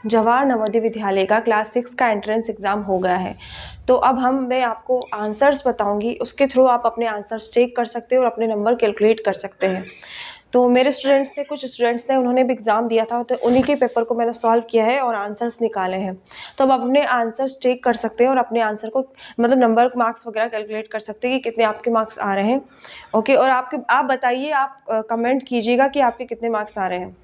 जवाहर नवोदय विद्यालय का क्लास 6 का entrance exam हो गया है। तो अब मैं आपको आंसर्स बताऊंगी, उसके थ्रू आप अपने आंसर्स चेक कर सकते हो और अपने नंबर कैलकुलेट कर सकते हैं। तो मेरे स्टूडेंट्स से कुछ स्टूडेंट्स ने उन्होंने भी एग्ज़ाम दिया था, तो उन्हीं के पेपर को मैंने सॉल्व किया है और आंसर्स निकाले हैं। तो अब अपने आंसर्स चेक कर सकते हैं और अपने आंसर को मतलब नंबर मार्क्स वगैरह कैलकुलेट कर सकते हैं कि कितने आपके मार्क्स आ रहे हैं। ओके, और आप बताइए, आप कमेंट कीजिएगा कि आपके कितने मार्क्स आ रहे हैं।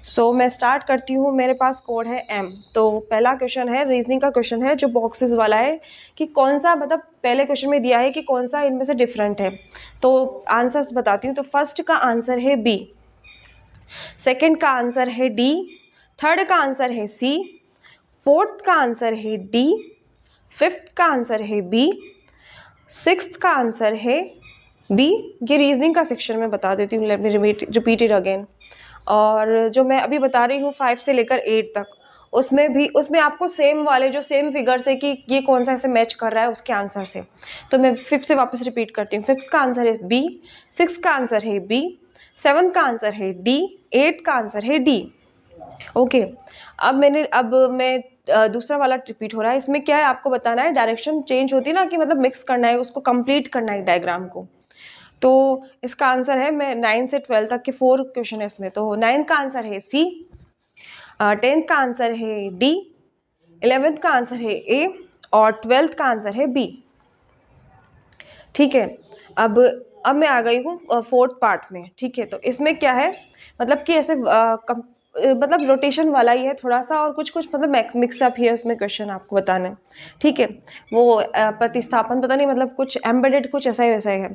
सो मैं स्टार्ट करती हूँ। मेरे पास कोड है M। तो पहला क्वेश्चन है, रीजनिंग का क्वेश्चन है जो बॉक्सेस वाला है कि कौन सा, मतलब पहले क्वेश्चन में दिया है कि कौन सा इनमें से डिफरेंट है। तो आंसर्स बताती हूँ। तो फर्स्ट का आंसर है B, सेकंड का आंसर है D, थर्ड का आंसर है C, फोर्थ का आंसर है D, फिफ्थ का आंसर है B, सिक्स्थ का आंसर है B। ये रीजनिंग का सेक्शन में बता देती हूँ, let me repeat it again. और जो मैं अभी बता रही हूँ 5 से लेकर 8 तक, उसमें आपको सेम वाले जो सेम फिगर्स है कि ये कौन सा ऐसे मैच कर रहा है उसके आंसर से। तो मैं फिफ्थ से वापस रिपीट करती हूँ। फिफ्थ का आंसर है B, सिक्स का आंसर है B, सेवन्थ का आंसर है D, एट का आंसर है D। ओके, अब मैं दूसरा वाला रिपीट हो रहा है। इसमें क्या है, आपको बताना है, डायरेक्शन चेंज होती है ना, कि मतलब मिक्स करना है, उसको कंप्लीट करना है डायग्राम को। तो इसका आंसर है, मैं 9 से 12 तक के 4 क्वेश्चन है इसमें। तो 9 का आंसर है C, 10th का आंसर है D, 11th का आंसर है A और 12th का आंसर है B। ठीक है, अब मैं आ गई हूँ फोर्थ पार्ट में। ठीक है, तो इसमें क्या है, मतलब कि ऐसे मतलब रोटेशन वाला ही है थोड़ा सा, और कुछ मतलब मिक्सअप ही है उसमें क्वेश्चन आपको बताना है। ठीक है, वो प्रतिस्थापन पता नहीं, मतलब कुछ एम्बेडेड कुछ ऐसा ही वैसा ही है।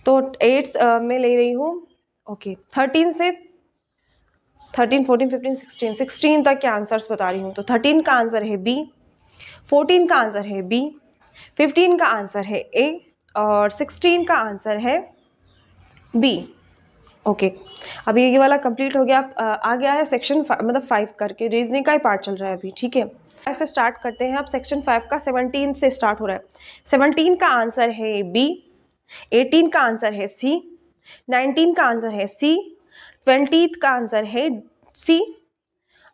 तो 8 में ले रही हूँ। ओके, 13 से 13, 14, 15, 16 तक के आंसर्स बता रही हूँ। तो 13 का आंसर है B, 14 का आंसर है B, 15 का आंसर है A और 16 का आंसर है B। ओके, अभी ये वाला कंप्लीट हो गया। आ गया है सेक्शन मतलब 5 करके, रीजनिंग का ही पार्ट चल रहा है अभी। ठीक है, ऐसे स्टार्ट करते हैं। अब सेक्शन 5 का 17 से स्टार्ट हो रहा है। 17 का आंसर है B, 18 का आंसर है C, 19 का आंसर है C, 20 का आंसर है C।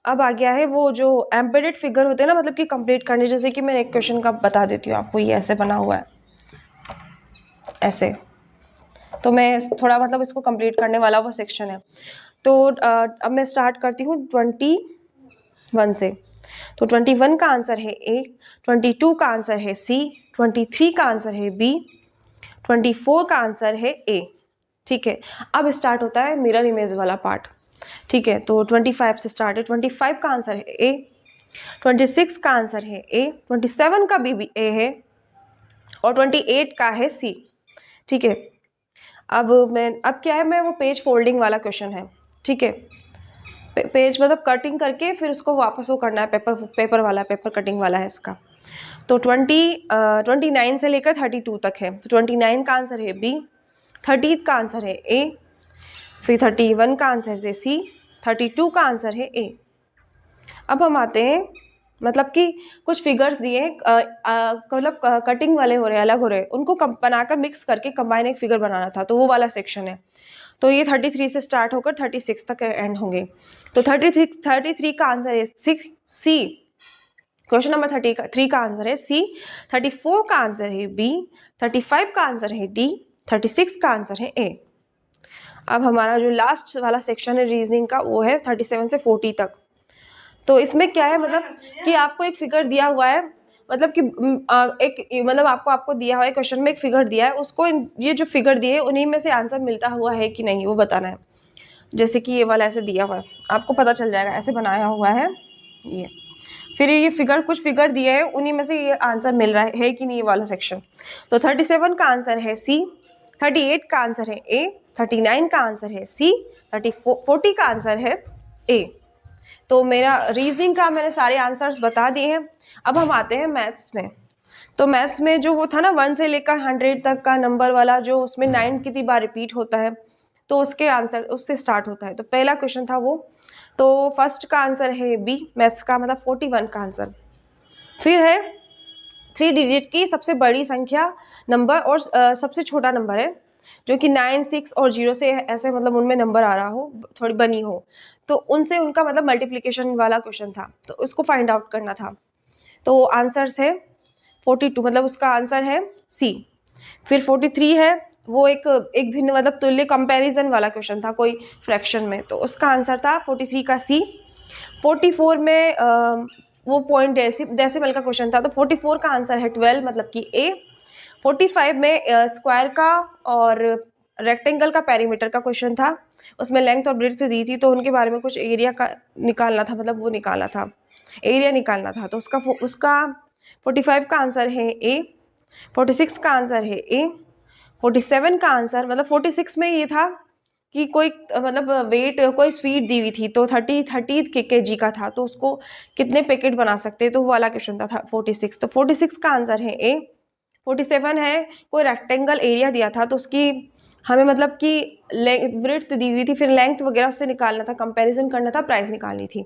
अब आ गया है वो जो एम्बेडेड फिगर होते हैं ना, मतलब कि कंप्लीट करने, जैसे कि मैं एक क्वेश्चन का बता देती हूँ आपको, ये ऐसे बना हुआ है ऐसे। तो मैं थोड़ा मतलब इसको कंप्लीट करने वाला वो सेक्शन है। तो अब मैं स्टार्ट करती हूँ 21 से। तो 21 का आंसर है A, 22 का आंसर है C, 23 का आंसर है B, 24 का आंसर है A। ठीक है, अब स्टार्ट होता है मिरर इमेज वाला पार्ट। ठीक है, तो 25 से स्टार्ट है। 25 का आंसर है A, 26 का आंसर है A, 27 का भी A है और 28 का है C। ठीक है, अब क्या है, मैं वो पेज फोल्डिंग वाला क्वेश्चन है। ठीक है, पेज मतलब कटिंग करके फिर उसको वापस वो करना है, पेपर वाला, पेपर कटिंग वाला है इसका। तो 29 से लेकर 32 तक है। तो 29 का आंसर है B, 30 का आंसर है A, फिर 31 का आंसर है C, 32 का आंसर है A। अब हम आते हैं, मतलब कि कुछ फिगर्स दिए मतलब कटिंग वाले हो रहे हैं, अलग हो रहे हैं, उनको बनाकर मिक्स करके कंबाइन एक फिगर बनाना था, तो वो वाला सेक्शन है। तो ये 33 से स्टार्ट होकर 36 तक एंड होंगे। तो 33 का आंसर है C। क्वेश्चन नंबर 33 का आंसर है C, 34 का आंसर है B, 35 का आंसर है D, 36 का आंसर है A। अब हमारा जो लास्ट वाला सेक्शन है रीजनिंग का, वो है 37 से 40 तक। तो इसमें क्या है, मतलब कि आपको एक फिगर दिया हुआ है, मतलब कि एक मतलब आपको दिया हुआ है क्वेश्चन में, एक फिगर दिया है, उसको ये जो फिगर दिए उन्हीं में से आंसर मिलता हुआ है कि नहीं वो बताना है। जैसे कि ये वाला ऐसे दिया हुआ है, आपको पता चल जाएगा, ऐसे बनाया हुआ है ये। फिर ये फिगर, कुछ फिगर दिए हैं, उन्हीं में से ये आंसर मिल रहा है कि नहीं, ये वाला सेक्शन। तो 37 का आंसर है C, 38 का आंसर है A, 39 का आंसर है C, 40 का आंसर है A। तो मेरा रीजनिंग का मैंने सारे आंसर्स बता दिए हैं। अब हम आते हैं मैथ्स में। तो मैथ्स में जो वो था ना 1 से लेकर 100 तक का नंबर वाला, जो उसमें 9 कितनी बार रिपीट होता है, तो उसके आंसर उससे स्टार्ट होता है। तो पहला क्वेश्चन था वो। तो फर्स्ट का आंसर है B, मैथ्स का, मतलब 41 का आंसर। फिर है 3 डिजिट की सबसे बड़ी संख्या नंबर और सबसे छोटा नंबर है जो कि 9, 6 और 0 से ऐसे मतलब उनमें नंबर आ रहा हो, थोड़ी बनी हो, तो उनसे उनका मतलब मल्टीप्लिकेशन वाला क्वेश्चन था, तो उसको फाइंड आउट करना था। तो आंसर्स है 42, मतलब उसका आंसर है सी। फिर 43 है, वो एक भिन्न मतलब तुल्य कंपैरिजन वाला क्वेश्चन था कोई फ्रैक्शन में, तो उसका आंसर था 43 का सी। 44 में वो पॉइंट डेसिमल का क्वेश्चन था, तो 44 का आंसर है 12, मतलब कि ए। 45 में स्क्वायर का और रेक्टेंगल का पेरीमीटर का क्वेश्चन था, उसमें लेंथ और ब्रेड्थ दी थी, तो उनके बारे में कुछ एरिया का निकालना था, मतलब वो निकालना था, एरिया निकालना था, तो उसका 45 का आंसर है ए। 46 का आंसर है ए। 47 का आंसर मतलब 46 में ये था कि कोई मतलब वेट कोई स्वीट दी हुई थी, तो 30 kg का था, तो उसको कितने पैकेट बना सकते हैं, तो वो वाला क्वेश्चन था 46, तो 46 का आंसर है ए। 47 है, कोई रेक्टेंगल एरिया दिया था, तो उसकी हमें मतलब कि ब्रेड्थ दी हुई थी, फिर लेंथ वगैरह उससे निकालना था, कंपैरिजन करना था, प्राइस निकालनी थी,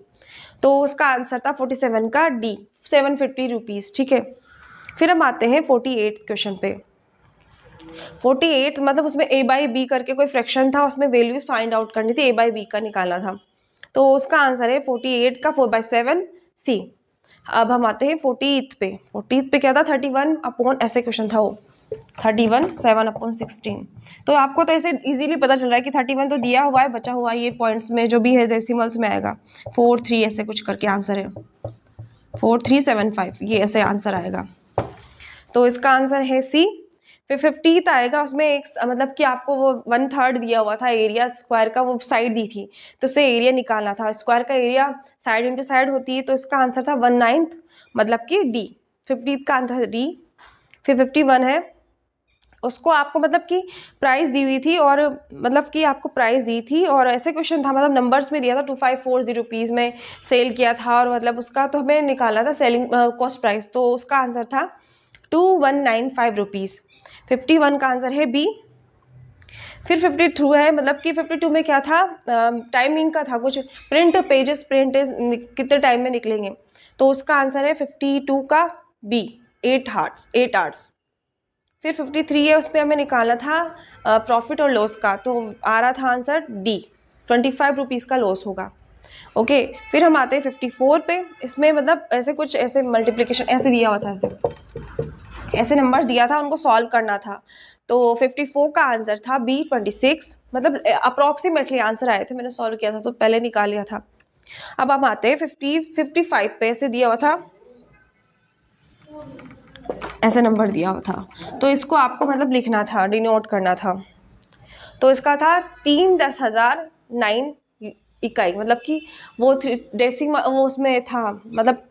तो उसका आंसर था 47 का डी, 750 रुपीज़। ठीक है, फिर हम आते हैं 48 क्वेश्चन पे। 48 मतलब उसमें ए बाई बी करके कोई फ्रैक्शन था, उसमें वैल्यूज फाइंड आउट करनी थी, ए बाई बी का निकालना था, तो उसका आंसर है 48 का 4/7 सी। अब हम आते हैं 40th पे। 40th पे क्या था, 31 अपॉन ऐसे क्वेश्चन था वो, 31 7/16। तो आपको तो ऐसे इजीली पता चल रहा है कि 31 तो दिया हुआ है, बचा हुआ ये पॉइंट्स में जो भी है डेसिमल्स में आएगा, 43 ऐसे कुछ करके आंसर है, 4375 ये ऐसे आंसर आएगा, तो इसका आंसर है सी। फिर 50th आएगा, उसमें एक मतलब कि आपको वो 1/3 दिया हुआ था एरिया, स्क्वायर का वो साइड दी थी, तो उससे एरिया निकालना था, स्क्वायर का एरिया साइड इंटू साइड होती है, तो इसका आंसर था 1/9, मतलब कि डी। 50th का आंसर डी। फिर 51 है, उसको आपको मतलब कि प्राइस दी हुई थी, और मतलब कि आपको प्राइस दी थी, और ऐसे क्वेश्चन था मतलब नंबर्स में दिया था, 2540 रुपीज़ में सेल किया था, और मतलब उसका तो हमें निकाला था सेलिंग कॉस्ट प्राइस, तो उसका आंसर था 2195 रुपीज़। 51 का आंसर है बी। फिर 52 है, मतलब कि 52 में क्या था, टाइमिंग का था, कुछ प्रिंट पेजेस प्रिंट कितने टाइम में निकलेंगे, तो उसका आंसर है 52 का बी, 8 आवर्स। फिर 53 है, उस पर हमें निकालना था प्रॉफिट और लॉस का, तो आ रहा था आंसर डी, 25 रुपीज़ का लॉस होगा। ओके, फिर हम आते हैं 54 पे। इसमें मतलब ऐसे कुछ ऐसे मल्टीप्लिकेशन ऐसे दिया हुआ था, ऐसे नंबर्स दिया था, उनको सॉल्व करना था, तो 54 का आंसर था बी 26, मतलब अप्रॉक्सीमेटली आंसर आए थे, मैंने सॉल्व किया था तो पहले निकाल लिया था। अब हम आते हैं 55 पे, ऐसे दिया हुआ था, ऐसे नंबर दिया हुआ था, तो इसको आपको मतलब लिखना था, डिनोट करना था, तो इसका था 3/10,009 इकाई, मतलब कि वो डेसिमल वो उसमें था, मतलब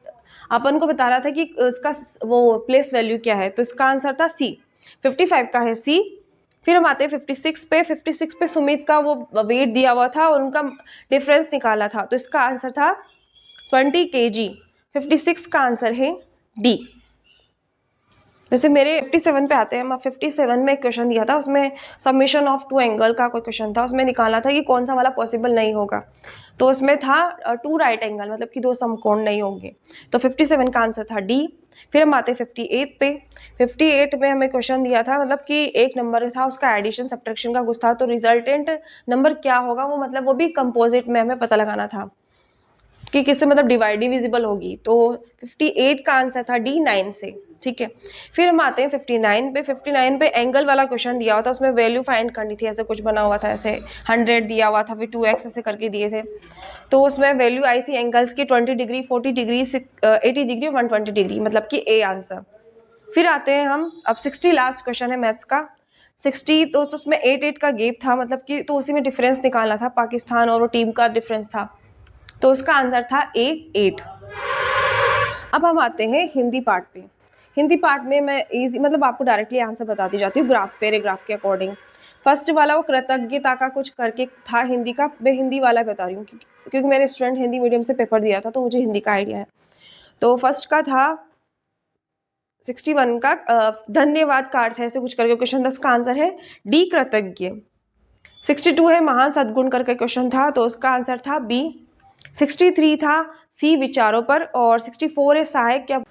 अपन को बता रहा था कि इसका वो प्लेस वैल्यू क्या है, तो इसका आंसर था सी। 55 का है सी। फिर हम आते हैं 56 पे। 56 पे सुमित का वो वेट दिया हुआ था और उनका डिफरेंस निकाला था, तो इसका आंसर था 20 kg। 56 का आंसर है डी। जैसे मेरे 57 पे आते हैं हम। 57 में एक क्वेश्चन दिया था, उसमें सबमिशन ऑफ टू एंगल का कोई क्वेश्चन था, उसमें निकालना था कि कौन सा वाला पॉसिबल नहीं होगा, तो उसमें था 2 राइट एंगल, मतलब कि 2 समकोण नहीं होंगे, तो 57 का आंसर था डी। फिर हम आते हैं 58 पे। 58 में हमें क्वेश्चन दिया था, मतलब कि एक नंबर था, उसका एडिशन सब्ट्रैक्शन का कुछ था, तो रिजल्टेंट नंबर क्या होगा वो, मतलब वो भी कंपोजिट में हमें पता लगाना था कि किससे मतलब डिविजिबल होगी, तो 58 का आंसर था डी, 9 से। ठीक है, फिर हम आते हैं 59 पे। 59 पे एंगल वाला क्वेश्चन दिया हुआ था, उसमें वैल्यू फाइंड करनी थी, ऐसे कुछ बना हुआ था, ऐसे 100 दिया हुआ था, फिर 2x ऐसे करके दिए थे, तो उसमें वैल्यू आई थी एंगल्स की 20 डिग्री, 40 डिग्री, 80 डिग्री, 120 डिग्री, मतलब कि ए आंसर। फिर आते हैं हम, अब 60 लास्ट क्वेश्चन है मैथ्स का। 60 तो उसमें 8 का गैप था, मतलब कि तो उसी में डिफरेंस निकालना था, पाकिस्तान और वो टीम का डिफरेंस था, तो उसका आंसर था ए 8। अब हम आते हैं हिंदी पार्ट पे। हिंदी पार्ट में मैं इजी मतलब आपको डायरेक्टली आंसर बताती जाती हूँ ग्राफ पैराग्राफ के अकॉर्डिंग। फर्स्ट वाला वो कृतज्ञता का कुछ करके था हिंदी का, मैं हिंदी वाला बता रही हूँ क्योंकि मेरे स्टूडेंट हिंदी मीडियम से पेपर दिया था, तो मुझे हिंदी का आइडिया है। तो फर्स्ट का था 61 का धन्यवाद का अर्थ है, ऐसे कुछ करके क्वेश्चन, 10 का आंसर है डी कृतज्ञ। 62 है महान सद्गुण करके क्वेश्चन था, तो उसका आंसर था बी। 63 था सी विचारों पर, और 64 है सहायक क्या,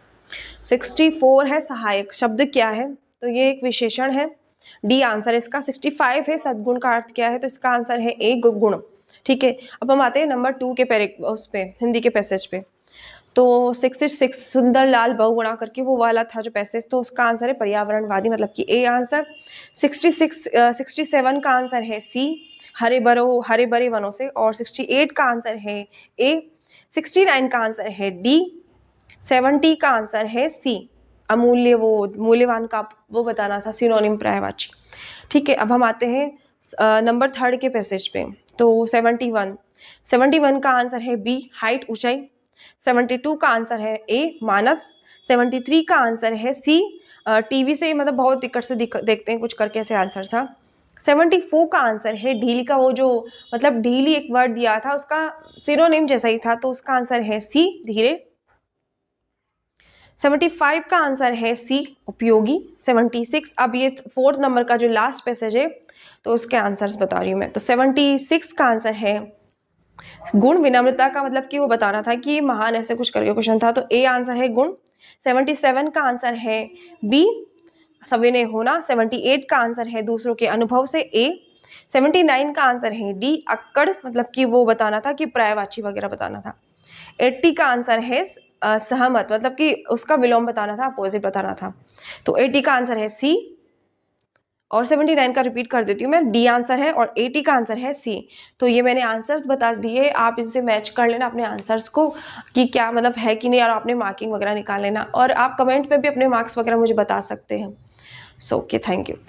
64 है सहायक शब्द क्या है, तो ये एक विशेषण है, डी आंसर है इसका। 65 है, सद्गुण का अर्थ क्या है, तो इसका आंसर है ए गुण। ठीक है, अब हम आते हैं नंबर 2 के उस पे हिंदी के पैसेज पे। तो 66 सुंदर लाल बहुगुणा करके वो वाला था जो पैसेज, तो उसका आंसर है पर्यावरणवादी, मतलब कि ए आंसर। 67 का आंसर है सी, हरे भरे वनों से, और 68 का आंसर है ए। 69 का आंसर है डी। 70 का आंसर है सी, अमूल्य, वो मूल्यवान का वो बताना था, सिनोनिम पर्यायवाची। ठीक है, अब हम आते हैं नंबर 3 के पैसेज पे। तो 71 का आंसर है बी, हाइट ऊंचाई। 72 का आंसर है ए, मानस। 73 का आंसर है सी, टीवी से मतलब बहुत दिक्कत से देखते हैं कुछ करके, ऐसे आंसर था। 74 का आंसर है ढीली का, वो जो मतलब ढीली एक वर्ड दिया था उसका सिनोनिम जैसा ही था, तो उसका आंसर है सी, धीरे। 75 का आंसर है सी, उपयोगी। 76, अब ये 4th नंबर का जो लास्ट पैसेज है तो उसके आंसर्स बता रही हूँ मैं। तो 76 का आंसर है गुण, विनम्रता का मतलब कि वो बताना था कि महान, ऐसे कुछ करके क्वेश्चन था, तो ए आंसर है गुण। 77 का आंसर है बी, सविनय होना। 78 का आंसर है दूसरों के अनुभव से, ए। 79 का आंसर है डी, अक्कड़, मतलब कि वो बताना था कि पर्यायवाची वगैरह बताना था। 80 का आंसर है सहमत, मतलब कि उसका विलोम बताना था, अपोजिट बताना था। तो 80 का आंसर है सी, और 79 का रिपीट कर देती हूँ मैं, डी आंसर है, और 80 का आंसर है सी। तो ये मैंने आंसर्स बता दिए, आप इनसे मैच कर लेना अपने आंसर्स को कि क्या मतलब है कि नहीं, और आपने मार्किंग वगैरह निकाल लेना, और आप कमेंट पे भी अपने मार्क्स वगैरह मुझे बता सकते हैं। So okay, thank you.